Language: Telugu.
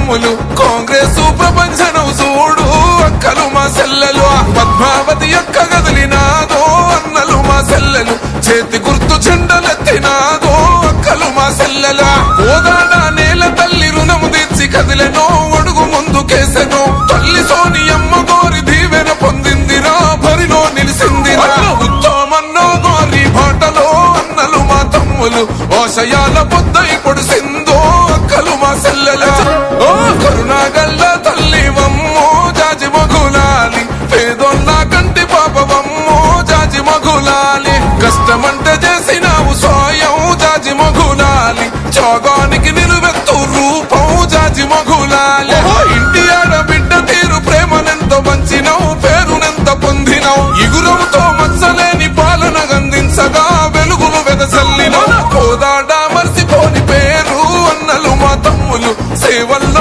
తమ్ములు కాంగ్రెస్ ప్రపంచనం చూడు అక్కలు మా సెల్లలు పద్మావతి యొక్క గదిలినాదో అన్నలు మా సెల్లలు చేతి గుర్తు చెండలెత్తినాదో అక్కలు మా సెల్లల ఓదాడ నేల తల్లి రుణము తీర్చి కదిలెనో అడుగు ముందుకేసెనో తల్లి సోనియమ్మ గోరి దీవెన పొందిందిరా బరిలో నిలిసిందిరా ఉత్తమన్నో గోరి బాటలో అన్నలు మా తమ్ములు ఆశయాల పొద్దై పొడిసిందో అక్కలు మా సెల్లెల ఓ కరుణాగల్ల తల్లి వమ్మో జాజి మగులాలి పేదోళ్ళ కంటి పాపవమ్మో జాజి మగులాలి కష్టమంటే చేసినావు సాయం జాజి మగులాలి త్యాగానికి నిలువెత్తు రూపం జాజి మగులాలి ఇంటి ఆడబిడ్డ తీరు ప్రేమనెంత పంచినావు పేరునెంత పొందినావు ఇగురంతో మచ్చలేని పాలన గందించగా వెలుగులు వెదజల్లినావు కోదాడ మర్చిపోని పేరు అన్నలు మా తమ్ములు సేవల్లో